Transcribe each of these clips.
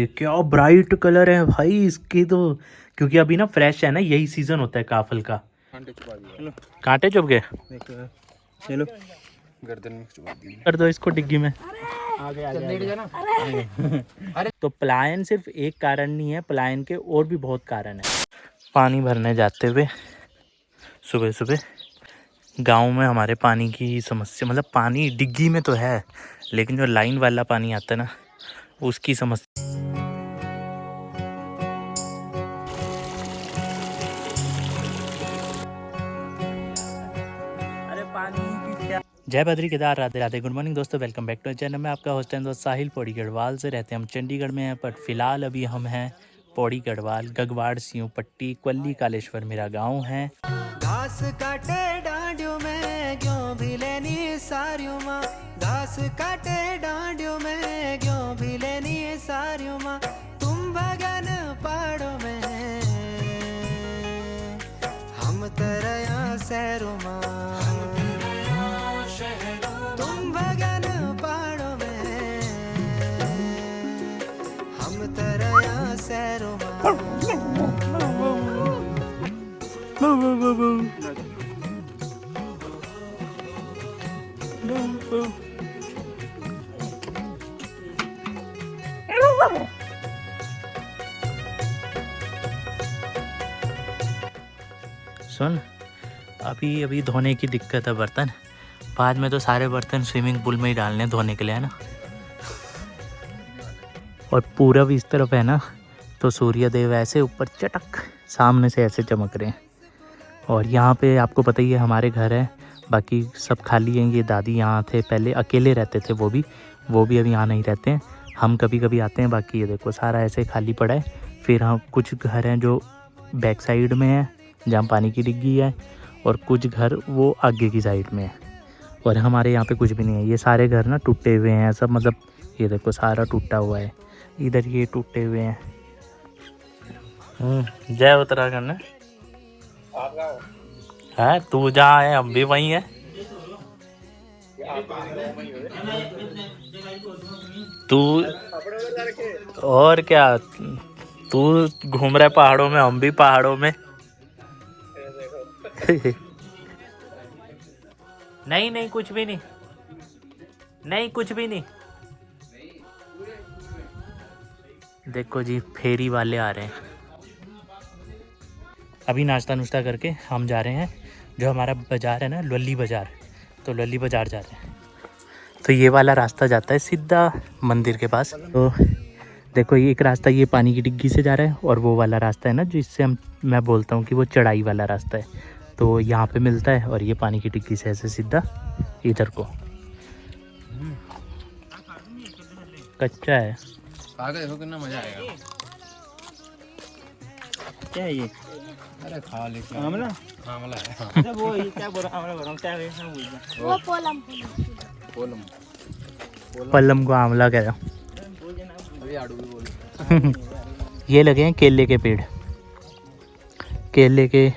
ये क्या bright colour है भाई इसके तो, क्योंकि अभी ना फ्रेश है ना, यही सीजन होता है काफल का। कांटे चुभ गए, चलो गर्दन में चुभा दी कर दो इसको डिग्गी में। तो पलायन सिर्फ एक कारण नहीं है, पलायन के और भी बहुत कारण है। पानी भरने जाते हुए सुबह सुबह गांव में हमारे पानी की समस्या, मतलब पानी डिग्गी में तो है लेकिन जो लाइन वाला पानी आता है ना उसकी समस्या। अरे पानी की क्या। जय बद्री केदार, राधे राधे, गुड मॉर्निंग दोस्तों, वेलकम बैक टू चैनल में आपका होस्ट एंड दोस्त साहिल पौड़ी गढ़वाल से। रहते हैं हम चंडीगढ़ में हैं, पर फिलहाल अभी हम हैं पौड़ी गढ़वाल, गगवाड़, सियूं पट्टी, क्वली, कालेश्वर मेरा गांव है। घास काटे डांडियों में क्यों भी लेनी सारियों माँ, घास काटे डांडियों में क्यों भी लेनी सारियों माँ, तुम भगन पहाड़ों में हम तरया शहरों माँ, तुम भगन पहाड़ों में हम तरया शहरों माँ। सुन, अभी अभी धोने की दिक्कत है बर्तन, बाद में तो सारे बर्तन स्विमिंग पूल में ही डालने धोने के लिए, है ना। और पूरब इस तरफ है ना, तो सूर्य देव ऐसे ऊपर चटक सामने से ऐसे चमक रहे हैं। और यहाँ पे आपको पता ही है हमारे घर है, बाकी सब खाली हैं। ये दादी यहाँ थे पहले, अकेले रहते थे वो भी अभी यहाँ नहीं रहते हैं। हम कभी कभी आते हैं, बाकी ये देखो सारा ऐसे खाली पड़ा है। फिर हम कुछ घर हैं जो बैक साइड में है जहाँ पानी की डिग्गी है, और कुछ घर वो आगे की साइड में है, और हमारे यहाँ पे कुछ भी नहीं है। ये सारे घर ना टूटे हुए हैं सब, मतलब ये देखो सारा टूटा हुआ है, इधर ये टूटे हुए हैं। जय उत्तराखंड है, तू जहाँ है हम भी वहीं है। तू और क्या, तू घूम रहा है पहाड़ों में, हम भी पहाड़ों में। नहीं नहीं कुछ भी नहीं, नहीं कुछ भी नहीं। देखो जी फेरी वाले आ रहे हैं। अभी नाश्ता नुश्ता करके हम जा रहे हैं, जो हमारा बाज़ार है ना लल्ली बाज़ार, तो लल्ली बाज़ार जा रहे हैं। तो ये वाला रास्ता जाता है सीधा मंदिर के पास। तो देखो ये एक रास्ता ये पानी की डिग्गी से जा रहा है, और वो वाला रास्ता है ना जिससे मैं बोलता हूँ कि वो चढ़ाई वाला रास्ता है, तो यहाँ पे मिलता है। और ये पानी की डिग्गी से ऐसे सीधा इधर को। कच्चा है, खा के देखो कितना मजा आएगा। क्या है ये? अरे खा ले, आमला आमला है। अच्छा वो ये क्या बोल रहा, आमला बोल रहा हूँ, क्या है वो पोलम पोलम पल्लम को आमला कह रहा अभी आड़ू भी बोल। ये लगे हैं केले के पेड़, केले के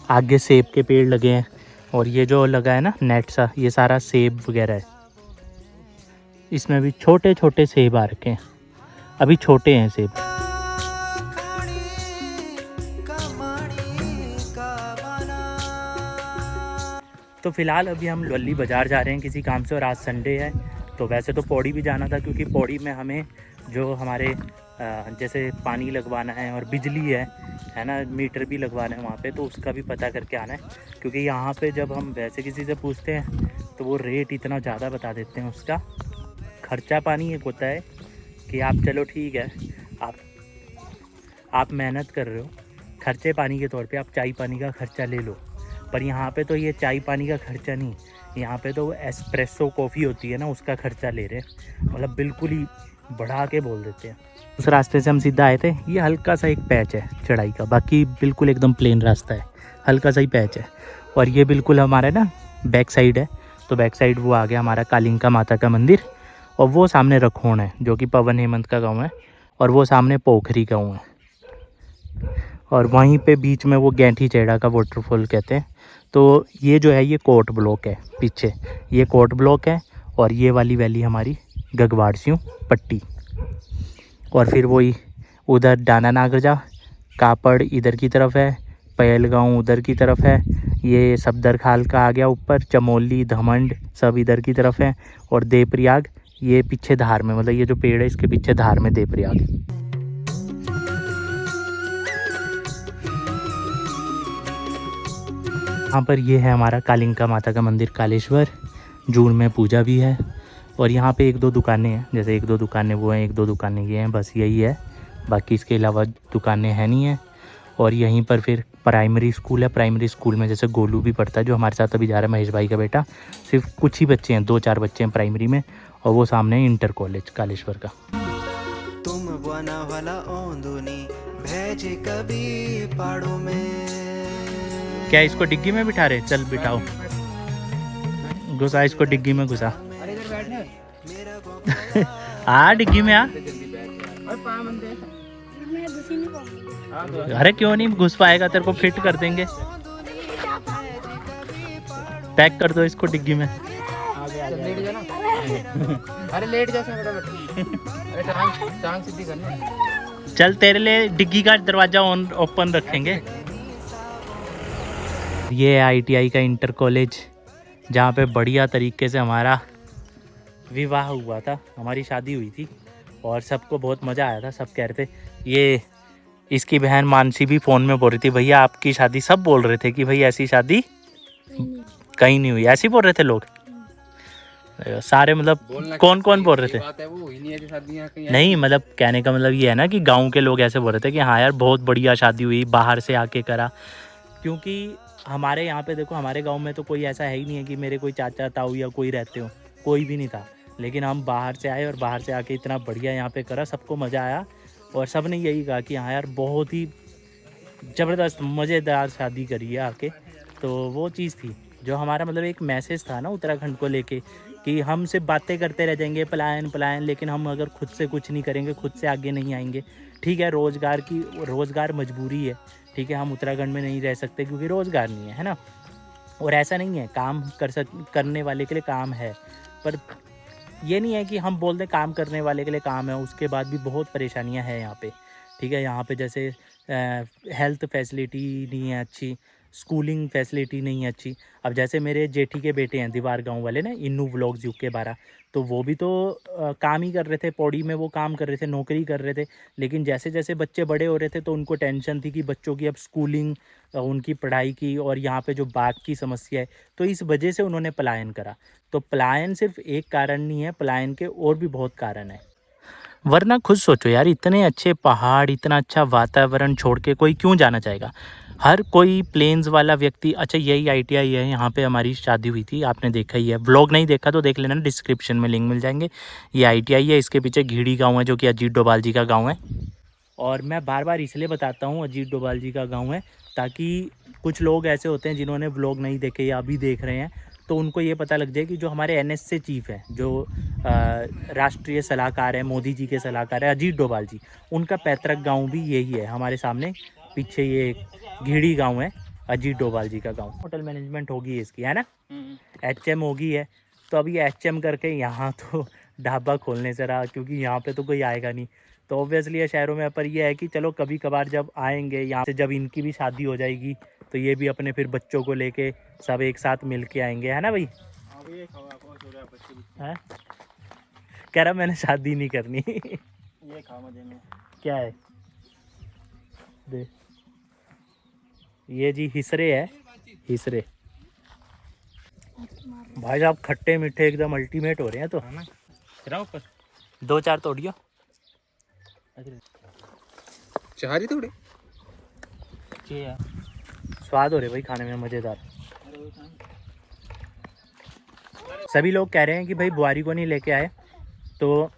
आगे सेब के पेड़ लगे हैं, और ये जो लगा है ना नेट सा, ये सारा सेब वगैरह है। इसमें भी छोटे छोटे सेब आ रखे हैं, अभी छोटे हैं सेब। तो फिलहाल अभी हम लल्ली बाज़ार जा रहे हैं किसी काम से, और आज संडे है। तो वैसे तो पौड़ी भी जाना था, क्योंकि पौड़ी में हमें जो हमारे जैसे पानी लगवाना है और बिजली है ना, मीटर भी लगवाना है वहाँ पे, तो उसका भी पता करके आना है। क्योंकि यहाँ पे जब हम वैसे किसी से पूछते हैं तो वो रेट इतना ज़्यादा बता देते हैं उसका। खर्चा पानी एक होता है कि आप चलो ठीक है, आप मेहनत कर रहे हो, खर्चे पानी के तौर पे आप चाय पानी का खर्चा ले लो। पर यहाँ पे तो ये चाय पानी का खर्चा नहीं, यहाँ पे तो एस्प्रेसो कॉफ़ी होती है ना उसका खर्चा ले रहे हैं, मतलब बिल्कुल ही बढ़ा के बोल देते हैं। उस रास्ते से हम सीधा आए थे, ये हल्का सा एक पैच है चढ़ाई का, बाकी बिल्कुल एकदम प्लेन रास्ता है, हल्का सा ही पैच है। और ये बिल्कुल हमारा ना बैक साइड है, तो बैक साइड वो आ गया हमारा कालिंका माता का मंदिर, और वो सामने रखोण है जो कि पवन हेमंत का गाँव है, और वो सामने पोखरी गाँव है, और वहीं पे बीच में वो गैंठी चेड़ा का वाटरफॉल कहते हैं। तो ये जो है ये कोट ब्लॉक है, पीछे ये कोट ब्लॉक है, और ये वाली वैली हमारी गगवाड़ सियूं पट्टी। और फिर वही उधर डाना नागजा कापड़ इधर की तरफ है, पहलगांव उधर की तरफ है, ये सफदर खाल का आ गया ऊपर, चमोली धमंड सब इधर की तरफ है, और देवप्रयाग ये पीछे धार में, मतलब ये जो पेड़ है इसके पीछे धार में देवप्रयाग। यहाँ पर ये है हमारा कालिंका माता का मंदिर कालेश्वर, जून में पूजा भी है। और यहाँ पे एक दो दुकानें हैं, जैसे एक दो दुकानें वो हैं, एक दो दुकानें ये हैं, बस यही है, बाकी इसके अलावा दुकानें हैं नहीं हैं। और यहीं पर फिर प्राइमरी स्कूल है, प्राइमरी स्कूल में जैसे गोलू भी पढ़ता है जो हमारे साथ अभी जा रहा है, महेश भाई का बेटा। सिर्फ कुछ ही बच्चे हैं, 2-4 बच्चे हैं प्राइमरी में, और वो सामने इंटर कॉलेज कालेश्वर का। तुम बना वाला ओंदुनी भेज कभी पहाड़ों में। क्या इसको डिग्गी में बिठा रहे? चल बिठाओ, घुसा इसको डिग्गी में घुसा। अरे इधर बैठने आ डिग्गी में आ। अरे क्यों नहीं घुस पाएगा, तेरे को फिट कर देंगे, पैक कर दो इसको डिग्गी में। लेट जा ना। अरे लेट जा अरे टांग सीधी करनी। चल तेरे लिए डिग्गी का दरवाजा ओपन रखेंगे। ये है ITI का इंटर कॉलेज, जहाँ पे बढ़िया तरीके से हमारा विवाह हुआ था, हमारी शादी हुई थी, और सबको बहुत मज़ा आया था। सब कह रहे थे, ये इसकी बहन मानसी भी फ़ोन में बोल रही थी, भैया आपकी शादी, सब बोल रहे थे कि भाई ऐसी शादी कहीं नहीं हुई, ऐसे ही बोल रहे थे लोग सारे, मतलब कौन कौन बोल रहे थे? बात है, वो हुई नहीं है शादियां कहीं। नहीं, मतलब कहने का मतलब ये है ना कि गांव के लोग ऐसे बोल रहे थे कि हाँ यार बहुत बढ़िया शादी हुई, बाहर से आके करा। क्योंकि हमारे यहाँ पे देखो, हमारे गांव में तो कोई ऐसा है ही नहीं है कि मेरे कोई चाचा ताऊ या कोई रहते हो, कोई भी नहीं था। लेकिन हम बाहर से आए और बाहर से आके इतना बढ़िया यहाँ पे करा, सबको मज़ा आया, और सब ने यही कहा कि हाँ यार बहुत ही ज़बरदस्त मज़ेदार शादी करी है आके। तो वो चीज़ थी जो हमारा मतलब एक मैसेज था ना उत्तराखंड को लेके, कि हम सिर्फ बातें करते रह जाएंगे पलायन पलायन, लेकिन हम अगर खुद से कुछ नहीं करेंगे, खुद से आगे नहीं आएंगे। ठीक है, रोज़गार मजबूरी है, ठीक है, हम उत्तराखंड में नहीं रह सकते क्योंकि रोज़गार नहीं है ना। और ऐसा नहीं है, काम करने वाले के लिए काम है, पर ये नहीं है कि हम बोल दें काम करने वाले के लिए काम है, उसके बाद भी बहुत परेशानियां हैं यहाँ पे। ठीक है, यहाँ पे जैसे हेल्थ फैसिलिटी नहीं है अच्छी, स्कूलिंग फैसिलिटी नहीं है अच्छी। अब जैसे मेरे जेठी के बेटे हैं दीवार गांव वाले ना, इन्नू व्लॉग्स UK 12, तो वो भी तो काम ही कर रहे थे, पौड़ी में वो काम कर रहे थे, नौकरी कर रहे थे। लेकिन जैसे जैसे बच्चे बड़े हो रहे थे तो उनको टेंशन थी कि बच्चों की अब स्कूलिंग, उनकी पढ़ाई की, और यहाँ पे जो बाघ की समस्या है, तो इस वजह से उन्होंने पलायन करा। तो पलायन सिर्फ एक कारण नहीं है, पलायन के और भी बहुत कारण है। वरना खुद सोचो यार, इतने अच्छे पहाड़, इतना अच्छा वातावरण छोड़ के कोई क्यों जाना चाहेगा? हर कोई प्लेन्स वाला व्यक्ति, अच्छा यही ITI है, यहाँ पे हमारी शादी हुई थी, आपने देखा ही है, व्लॉग नहीं देखा तो देख लेना, डिस्क्रिप्शन में लिंक मिल जाएंगे। ये ITI है, इसके पीछे घीड़ी गांव है जो कि अजीत डोभाल जी का गांव है। और मैं बार बार इसलिए बताता हूँ अजीत डोभाल जी का गांव है, ताकि कुछ लोग ऐसे होते हैं जिन्होंने व्लॉग नहीं देखे या अभी देख रहे हैं, तो उनको ये पता लग जाए कि जो हमारे NS से चीफ है, जो राष्ट्रीय सलाहकार है, मोदी जी के सलाहकार है अजीत डोभाल जी, उनका पैतृक गांव भी यही है। हमारे सामने पीछे ये घीड़ी गांव है, अजीत डोभाल जी का गांव। होटल मैनेजमेंट होगी इसकी, है ना, HM होगी है। तो अभी HM करके यहाँ तो ढाबा खोलने से रहा, क्योंकि यहाँ पे तो कोई आएगा नहीं, तो ऑब्वियसली ये शहरों में। पर ये है कि चलो कभी कभार जब आएंगे यहाँ से, जब इनकी भी शादी हो जाएगी, तो ये भी अपने फिर बच्चों को लेके सब एक साथ मिल के आएंगे, है ना भाई? है? कह रहा मैंने शादी नहीं करनी। ये खा मजे में। क्या है दे, ये जी हिसरे है, हिसरे भाई साहब, खट्टे मीठे एकदम अल्टीमेट हो रहे हैं। तो है ना, ऊपर 2-4 तोड़ियो, 4 ही थोड़े स्वाद हो रहे भाई खाने में, मज़ेदार। सभी लोग कह रहे हैं कि भाई बुआरी को नहीं लेके आए, तो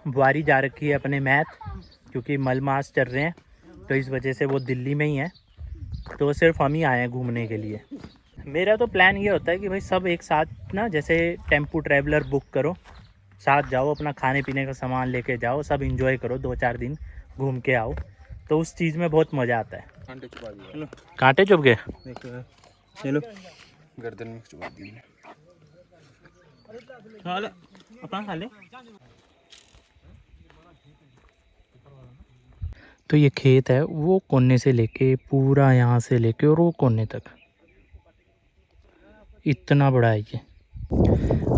बुआरी जा रखी है अपने मैथ, क्योंकि मलमास चल रहे हैं, तो इस वजह से वो दिल्ली में ही है, तो सिर्फ हम ही आए हैं घूमने के लिए। मेरा तो प्लान ये होता है कि भाई सब एक साथ ना, जैसे टेम्पो ट्रैवलर बुक करो, साथ जाओ, अपना खाने पीने का सामान लेके जाओ, सब एंजॉय करो, 2-4 दिन घूम के आओ, तो उस चीज़ में बहुत मज़ा आता है। कांटे चुभ गए, चलो गर्दन में चुभा दी अपना खा ले। तो ये खेत है वो कोने से लेके पूरा यहाँ से लेके और वो कोने तक, इतना बड़ा है ये।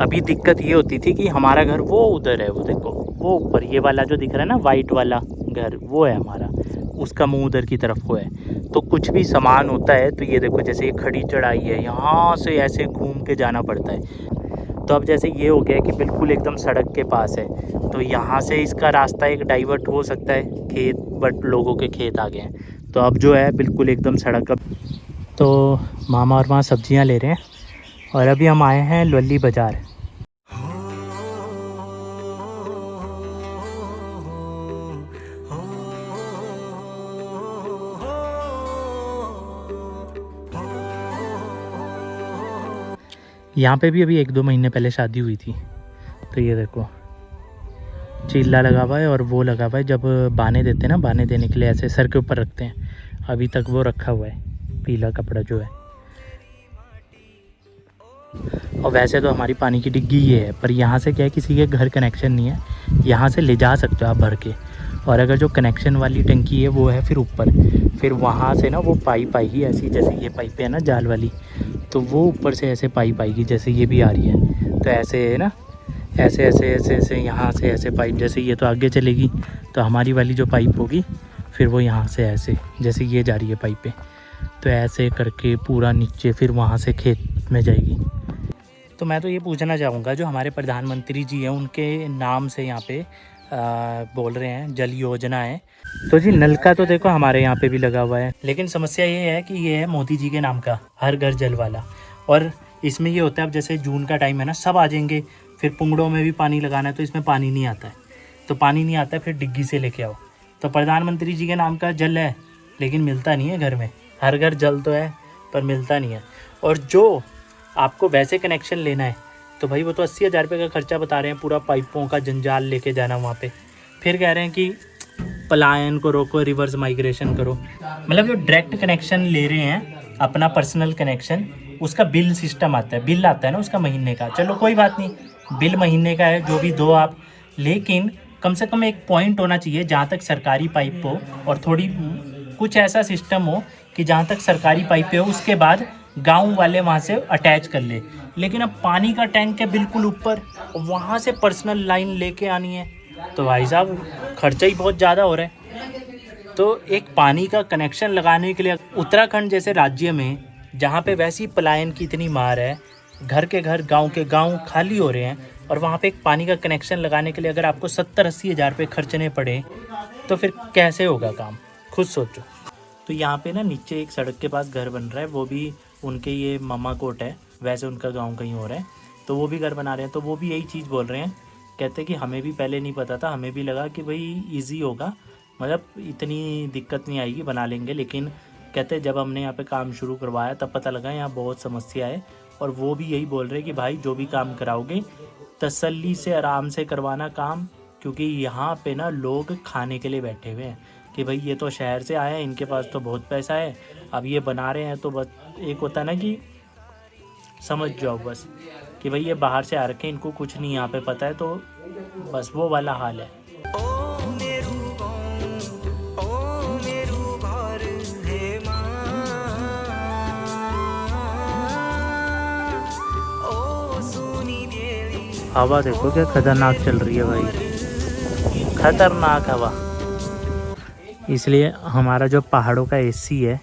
अभी दिक्कत ये होती थी कि हमारा घर वो उधर है, वो देखो वो ऊपर ये वाला जो दिख रहा है ना वाइट वाला घर, वो है हमारा, उसका मुंह उधर की तरफ वो है। तो कुछ भी सामान होता है तो ये देखो जैसे ये खड़ी चढ़ाई है, यहाँ से ऐसे घूम के जाना पड़ता है। तो अब जैसे ये हो गया है कि बिल्कुल एकदम सड़क के पास है, तो यहाँ से इसका रास्ता एक डाइवर्ट हो सकता है खेत, बट लोगों के खेत आ गए हैं। तो अब जो है बिल्कुल एकदम सड़क का। तो मामा और माँ सब्जियाँ ले रहे हैं और अभी हम आए हैं लवली बाज़ार। यहाँ पे भी अभी 1-2 महीने पहले शादी हुई थी। तो ये देखो चिल्ला लगा हुआ है और वो लगा हुआ है, जब बाने देते हैं ना, बाने देने के लिए ऐसे सर के ऊपर रखते हैं, अभी तक वो रखा हुआ है पीला कपड़ा जो है। और वैसे तो हमारी पानी की डिग्गी ये है, पर यहाँ से क्या है किसी के घर कनेक्शन नहीं है, यहाँ से ले जा सकते हो आप भर के। और अगर जो कनेक्शन वाली टंकी है वो है फिर ऊपर, फिर वहाँ से ना वो पाइप आएगी ऐसी, जैसे ये पाइप है ना जाल वाली, तो वो ऊपर से ऐसे पाइप आएगी जैसे ये भी आ रही है। तो ऐसे है ना, ऐसे ऐसे ऐसे ऐसे यहाँ से ऐसे पाइप, जैसे ये तो आगे चलेगी तो हमारी वाली जो पाइप होगी फिर वो यहाँ से ऐसे जैसे ये जा रही है पाइपें, तो ऐसे करके पूरा नीचे फिर वहाँ से खेत में जाएगी। तो मैं तो ये पूछना चाहूँगा जो हमारे प्रधानमंत्री जी हैं उनके नाम से यहाँ पे बोल रहे हैं जल योजना है, तो जी नल का तो देखो हमारे यहाँ पे भी लगा हुआ है, लेकिन समस्या ये है कि ये है मोदी जी के नाम का हर घर जल वाला। और इसमें ये होता है अब जैसे जून का टाइम है ना, सब आ जाएंगे, फिर पुंगड़ों में भी पानी लगाना है तो इसमें पानी नहीं आता है, तो पानी नहीं आता है फिर डिग्गी से लेके आओ। तो प्रधानमंत्री जी के नाम का जल है लेकिन मिलता नहीं है घर में, हर घर जल तो है पर मिलता नहीं है। और जो आपको वैसे कनेक्शन लेना है तो भाई वो तो 80,000 रुपये का खर्चा बता रहे हैं, पूरा पाइपों का जंजाल लेके जाना वहाँ पे, फिर कह रहे हैं कि पलायन को रोको, रिवर्स माइग्रेशन करो। मतलब जो डायरेक्ट कनेक्शन ले रहे हैं अपना पर्सनल कनेक्शन, उसका बिल सिस्टम आता है, बिल आता है ना उसका महीने का, चलो कोई बात नहीं, बिल महीने का है जो भी दो आप, लेकिन कम से कम एक पॉइंट होना चाहिए जहाँ तक सरकारी पाइप हो, और थोड़ी कुछ ऐसा सिस्टम हो कि जहाँ तक सरकारी पाइप हो उसके बाद गांव वाले वहाँ से अटैच कर ले। लेकिन अब पानी का टैंक है बिल्कुल ऊपर, वहाँ से पर्सनल लाइन लेके आनी है, तो भाई साहब खर्चा ही बहुत ज़्यादा हो रहा है। तो एक पानी का कनेक्शन लगाने के लिए उत्तराखंड जैसे राज्य में जहाँ पे वैसी पलायन की इतनी मार है, घर के घर गांव के गांव खाली हो रहे हैं, और वहाँ पे एक पानी का कनेक्शन लगाने के लिए अगर आपको 70-80 हज़ार रुपये खर्चने पड़े तो फिर कैसे होगा काम, खुद सोचो। तो यहाँ पे ना नीचे एक सड़क के पास घर बन रहा है, वो भी उनके ये मामा कोट है, वैसे उनका गांव कहीं हो रहा है, तो वो भी घर बना रहे हैं। तो वो भी यही चीज़ बोल रहे हैं, कहते कि हमें भी पहले नहीं पता था, हमें भी लगा कि भाई इजी होगा, मतलब इतनी दिक्कत नहीं आएगी, बना लेंगे, लेकिन कहते जब हमने यहाँ पे काम शुरू करवाया तब पता लगा यहाँ बहुत समस्या है। और वो भी यही बोल रहे हैं कि भाई जो भी काम कराओगे तसल्ली से आराम से करवाना काम, क्योंकि यहाँ पे ना लोग खाने के लिए बैठे हुए हैं कि भाई ये तो शहर से आए हैं, इनके पास तो बहुत पैसा है, अब ये बना रहे हैं, तो बस एक होता है ना कि समझ जाओ बस कि भाई ये बाहर से आ रखे हैं, इनको कुछ नहीं यहाँ पे पता है, तो बस वो वाला हाल है। हवा देखो क्या खतरनाक चल रही है भाई, खतरनाक हवा। इसलिए हमारा जो पहाड़ों का एसी है,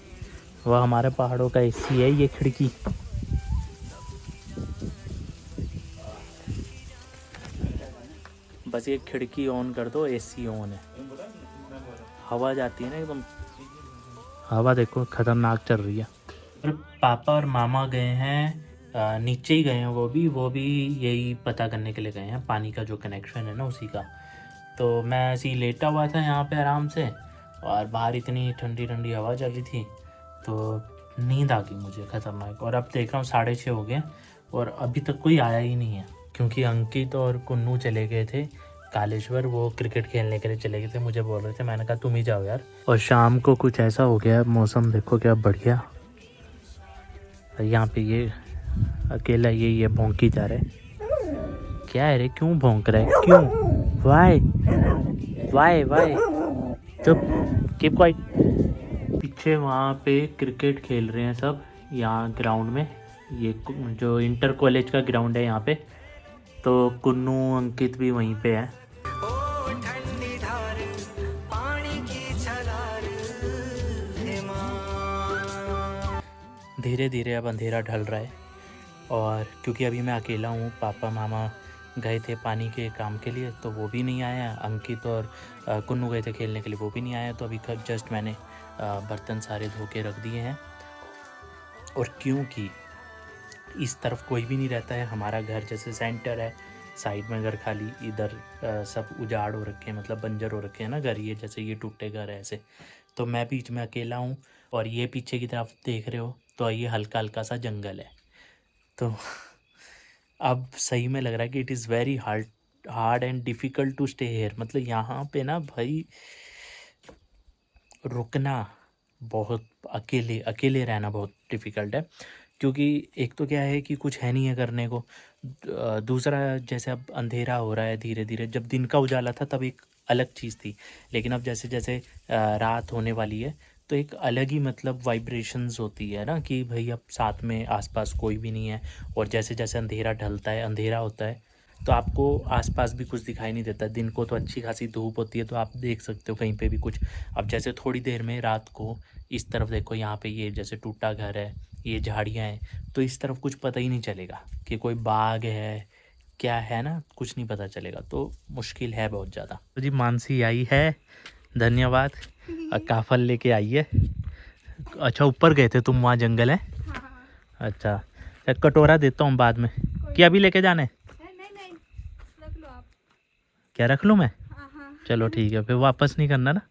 वह हमारे पहाड़ों का एसी है ये खिड़की। बस ये खिड़की ऑन कर दो, एसी ऑन है, हवा जाती है ना एकदम। हवा देखो खतरनाक चल रही है। पापा और मामा गए हैं नीचे ही गए हैं, वो भी यही पता करने के लिए गए हैं पानी का जो कनेक्शन है ना उसी का। तो मैं ऐसे ही लेटा हुआ था यहाँ पे आराम से, और बाहर इतनी ठंडी ठंडी हवा चल रही थी, तो नींद आ गई मुझे खतरनाक। और अब देख रहा हूँ 6:30 हो गए और अभी तक कोई आया ही नहीं है, क्योंकि अंकित और कुन्नू चले गए थे कालेश्वर, वो क्रिकेट खेलने के लिए चले गए थे, मुझे बोल रहे थे, मैंने कहा तुम ही जाओ यार। और शाम को कुछ ऐसा हो गया, मौसम देखो क्या बढ़िया। यहाँ पे ये अकेला ये भौंकी जा रहा है, क्या है रे, क्यों भौंक रहा है, क्यों, वाई वाई वाई चुप, कीप क्वाइट। पीछे वहाँ पे क्रिकेट खेल रहे हैं सब, यहाँ ग्राउंड में। ये जो इंटर कॉलेज का ग्राउंड है यहाँ पे। तो कुन्नू अंकित भी वहीं पे है। ओ ठंडी धार पानी की छलार हे माँ। धीरे धीरे अब अंधेरा ढल रहा है, और क्योंकि अभी मैं अकेला हूँ, पापा मामा गए थे पानी के काम के लिए तो वो भी नहीं आया। अंकित और कुन्नू गए थे खेलने के लिए, वो भी नहीं आया। तो अभी जस्ट मैंने बर्तन सारे धो के रख दिए हैं। और क्योंकि इस तरफ कोई भी नहीं रहता है, हमारा घर जैसे सेंटर है, साइड में घर खाली, इधर सब उजाड़ हो रखे हैं, मतलब बंजर हो रखे हैं ना घर, ये जैसे ये टूटे घर है ऐसे। तो मैं बीच में अकेला हूँ, और ये पीछे की तरफ देख रहे हो तो ये हल्का हल्का सा जंगल है। तो अब सही में लग रहा है कि it is very hard and difficult to stay here. मतलब यहाँ पे ना भाई रुकना बहुत, अकेले अकेले रहना बहुत डिफ़िकल्ट है। क्योंकि एक तो क्या है कि कुछ है नहीं है करने को, दूसरा जैसे अब अंधेरा हो रहा है धीरे धीरे। जब दिन का उजाला था तब एक अलग चीज़ थी, लेकिन अब जैसे जैसे रात होने वाली है तो एक अलग ही मतलब वाइब्रेशंस होती है ना, कि भाई अब साथ में आसपास कोई भी नहीं है। और जैसे जैसे अंधेरा ढलता है, अंधेरा होता है, तो आपको आसपास भी कुछ दिखाई नहीं देता। दिन को तो अच्छी खासी धूप होती है तो आप देख सकते हो कहीं पे भी कुछ। अब जैसे थोड़ी देर में रात को इस तरफ देखो, यहाँ पे ये जैसे टूटा घर है, ये झाड़ियाँ हैं, तो इस तरफ कुछ पता ही नहीं चलेगा कि कोई बाग है क्या है ना, कुछ नहीं पता चलेगा। तो मुश्किल है बहुत ज़्यादा। तो जी मानसी आई है, धन्यवाद। काफल लेके आई है। अच्छा ऊपर गए थे तुम, वहाँ जंगल है? अच्छा, एक कटोरा देता हूँ बाद में, कि अभी लेके जाना है? नहीं रख लो आप। क्या रख लूँ मैं? हाँ। चलो ठीक है, फिर वापस नहीं करना ना।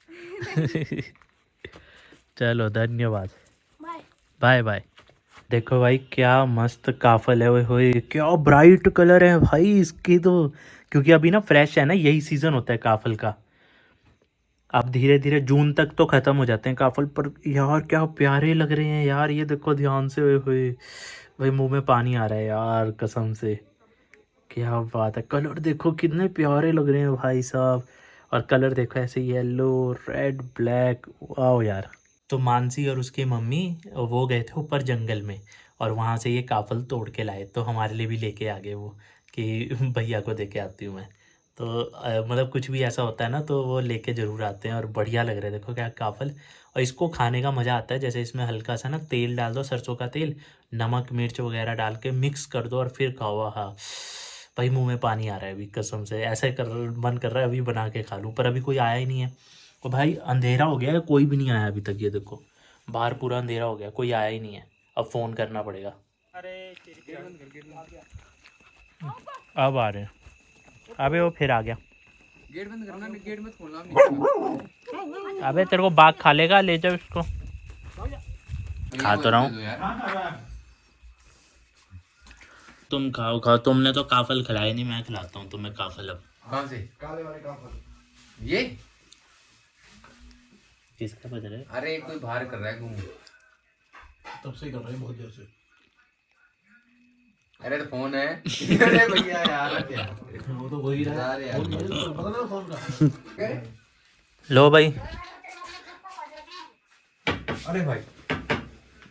चलो धन्यवाद, बाय बाय। देखो भाई क्या मस्त काफल है, ओए क्या ब्राइट कलर है भाई इसकी तो। क्योंकि अभी ना फ्रेश है ना, यही सीज़न होता है काफल का। अब धीरे धीरे जून तक तो ख़त्म हो जाते हैं काफल, पर यार क्या प्यारे लग रहे हैं यार। ये देखो ध्यान से, ओए होए भाई मुंह में पानी आ रहा है यार कसम से। क्या बात है, कलर देखो कितने प्यारे लग रहे हैं भाई साहब। और कलर देखो ऐसे येलो रेड ब्लैक, वाह यार। तो मानसी और उसकी मम्मी वो गए थे ऊपर जंगल में, और वहाँ से ये काफल तोड़ के लाए। तो हमारे लिए भी लेके आ गए वो, कि भैया को दे के आती हूँ मैं। तो मतलब कुछ भी ऐसा होता है ना तो वो लेके ज़रूर आते हैं। और बढ़िया लग रहा है देखो क्या काफल। और इसको खाने का मज़ा आता है, जैसे इसमें हल्का सा ना तेल डाल दो, सरसों का तेल, नमक मिर्च वगैरह डाल के मिक्स कर दो और फिर खाओ। हाँ भाई मुंह में पानी आ रहा है अभी कसम से, ऐसा कर मन कर रहा है अभी बना के खा लूँ। पर अभी कोई आया ही नहीं है। और भाई अंधेरा हो गया है, कोई भी नहीं आया अभी तक। ये देखो बाहर पूरा अंधेरा हो गया, कोई आया ही नहीं है। अब फ़ोन करना पड़ेगा। अब आ रहे हैं, अबे वो फिर आ गया। गेट बंद करना, गेट मत खोलना। अबे तेरे को बाघ खा लेगा, ले जाओ इसको। खा तो रहा हूँ, तुम खाओ खाओ। तुमने तो काफल खिलाया नहीं, मैं खिलाता हूँ तुम्हें काफल। अब कहाँ से? काले वाले काफल। ये किसका बज रहा है? अरे कोई बाहर कर रहा है घूम, तब से कर रहे हैं बहुत देर से। अरे तो फोन है। अरे भैया यार क्या, वो तो वही रहा यार यार पता ना फोन का। लो भाई। अरे भाई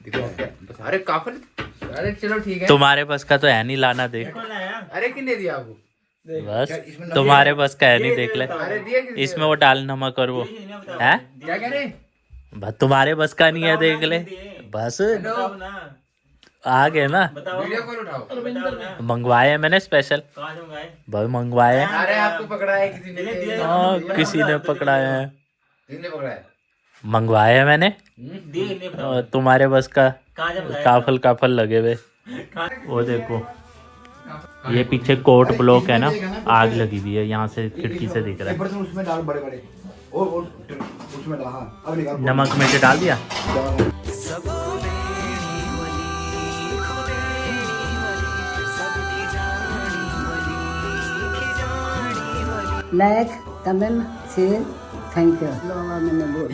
देखो, अरे काफल, अरे चलो ठीक है। तुम्हारे बस का तो है नहीं लाना, देख। अरे किसने दिया आपको? बस तुम्हारे बस का है नहीं, देख ले। अरे दिया किसने? इसमें वो डाल नमक और वो है, क्या कह रहे? बस तुम्हारे बस का नहीं है, देख ले बस। आ गए ना, वीडियो कॉल उठाओ। मंगवाए हैं मैंने स्पेशल, भाई मंगवाए हैं। अरे आपको पकड़ा है किसी ने? हाँ किसी ने पकड़ाया है, किसने पकड़ा है? मंगवाए हैं मैंने। और तुम्हारे बस का काफल काफल लगे हुए। वो देखो ये पीछे कोर्ट ब्लॉक है ना, आग लगी हुई है, यहाँ से खिड़की से दिख रहा है। उसमें डाल बड़े बड़े और उसमें डाल। हाँ अब निकाल। नमक मिर्च डाल दिया। Like comment share thank you. मैंने बोल